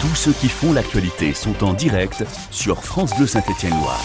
Tous ceux qui font l'actualité sont en direct sur France Bleu Saint-Étienne-Loire.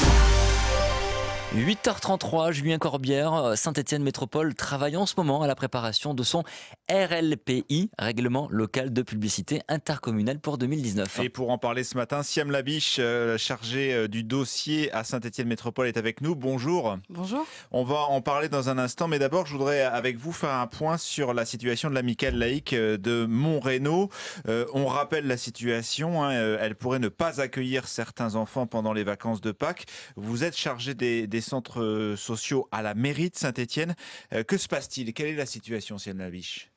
8h33, Julien Corbière, Saint-Étienne Métropole travaille en ce moment à la préparation de son RLPI, Règlement local de publicité intercommunale pour 2019. Et pour en parler ce matin, Siam Labiche, chargée du dossier à Saint-Étienne Métropole, est avec nous. Bonjour. Bonjour. On va en parler dans un instant, mais d'abord, je voudrais avec vous faire un point sur la situation de l'amicale laïque de Montreno. On rappelle la situation, elle pourrait ne pas accueillir certains enfants pendant les vacances de Pâques. Vous êtes chargé des centres sociaux à la mairie de Saint-Étienne. Que se passe-t-il? Quelle est la situation, Siam Labiche?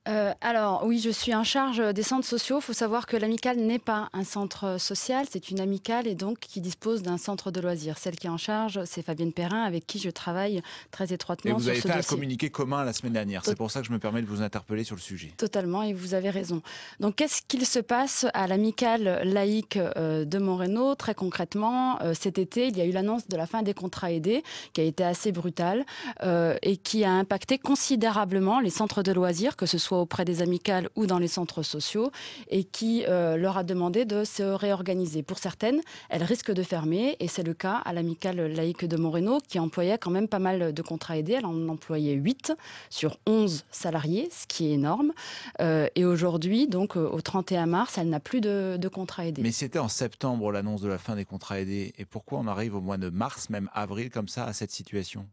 Alors oui, je suis en charge des centres sociaux. Il faut savoir que l'amicale n'est pas un centre social, c'est une amicale et donc qui dispose d'un centre de loisirs. Celle qui est en charge, c'est Fabienne Perrin, avec qui je travaille très étroitement sur ce dossier. Et vous avez fait un communiqué commun la semaine dernière, c'est pour ça que je me permets de vous interpeller sur le sujet. Totalement, et vous avez raison. Donc qu'est-ce qu'il se passe à l'amicale laïque de Montreno? Très concrètement, cet été, il y a eu l'annonce de la fin des contrats aidés, qui a été assez brutale et qui a impacté considérablement les centres de loisirs, que ce soit auprès des amicales ou dans les centres sociaux, et qui leur a demandé de se réorganiser. Pour certaines, elles risquent de fermer, et c'est le cas à l'amicale laïque de Montreno, qui employait quand même pas mal de contrats aidés. Elle en employait 8 sur 11 salariés, ce qui est énorme. Et aujourd'hui, donc au 31 mars, elle n'a plus de contrats aidés. Mais c'était en septembre l'annonce de la fin des contrats aidés. Et pourquoi on arrive au mois de mars, même avril, comme ça, à cette situation ?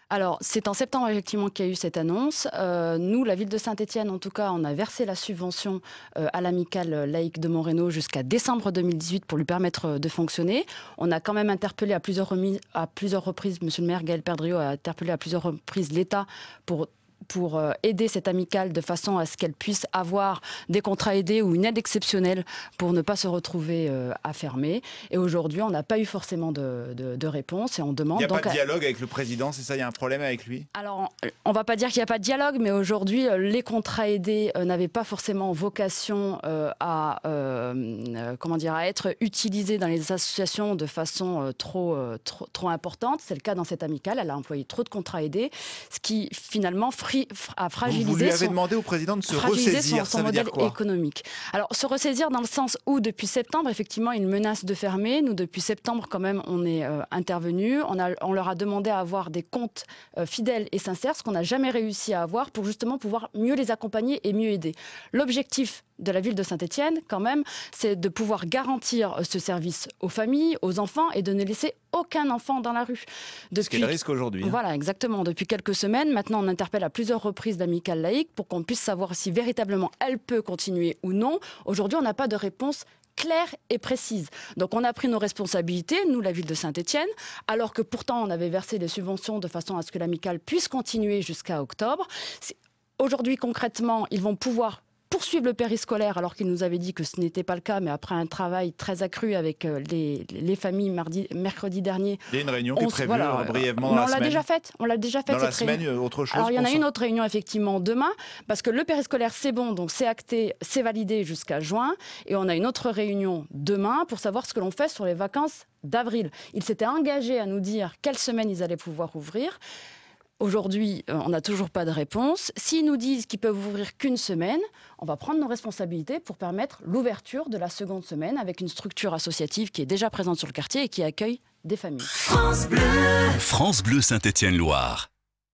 Alors, c'est en septembre, effectivement, qu'il y a eu cette annonce. Nous, la ville de Saint-Étienne, en tout cas, on a versé la subvention à l'amicale laïque de Montreno jusqu'à décembre 2018 pour lui permettre de fonctionner. On a quand même interpellé à plusieurs reprises, monsieur le maire Gaël Perdriau a interpellé à plusieurs reprises l'État pour aider cette amicale de façon à ce qu'elle puisse avoir des contrats aidés ou une aide exceptionnelle pour ne pas se retrouver à fermer. Et aujourd'hui, on n'a pas eu forcément de réponse et on demande... Il n'y a pas de dialogue avec le président, c'est ça? Il y a un problème avec lui? Alors, on ne va pas dire qu'il n'y a pas de dialogue, mais aujourd'hui, les contrats aidés n'avaient pas forcément vocation à être utilisés dans les associations de façon trop importante. C'est le cas dans cette amicale. Elle a employé trop de contrats aidés, ce qui finalement a fragilisé vous lui avez demandé au président de se ressaisir, son modèle économique. Alors, se ressaisir dans le sens où, depuis septembre, effectivement, il menace de fermer. Nous, depuis septembre, quand même, on est intervenus. On leur a demandé à avoir des comptes fidèles et sincères, ce qu'on n'a jamais réussi à avoir pour justement pouvoir mieux les accompagner et mieux aider. L'objectif de la ville de Saint-Étienne, quand même, c'est de pouvoir garantir ce service aux familles, aux enfants et de ne laisser aucun enfant dans la rue. Ce qui est le risque aujourd'hui. Voilà, exactement. Depuis quelques semaines, maintenant, on interpelle à plusieurs reprises l'amicale laïque pour qu'on puisse savoir si véritablement elle peut continuer ou non. Aujourd'hui, on n'a pas de réponse claire et précise. Donc on a pris nos responsabilités, nous, la ville de Saint-Étienne, alors que pourtant on avait versé les subventions de façon à ce que l'amicale puisse continuer jusqu'à octobre. Aujourd'hui, concrètement, ils vont pouvoir poursuivre le périscolaire alors qu'il nous avait dit que ce n'était pas le cas, mais après un travail très accru avec les familles mercredi dernier. Il y a une réunion qui est prévue brièvement dans la semaine. On l'a déjà faite. Dans la semaine, autre chose. Alors il y en a une autre réunion effectivement demain, parce que le périscolaire c'est bon, donc c'est acté, c'est validé jusqu'à juin, et on a une autre réunion demain pour savoir ce que l'on fait sur les vacances d'avril. Ils s'étaient engagés à nous dire quelle semaine ils allaient pouvoir ouvrir. Aujourd'hui, on n'a toujours pas de réponse. S'ils nous disent qu'ils peuvent ouvrir qu'une semaine, on va prendre nos responsabilités pour permettre l'ouverture de la seconde semaine avec une structure associative qui est déjà présente sur le quartier et qui accueille des familles. France Bleu Saint-Étienne-Loire.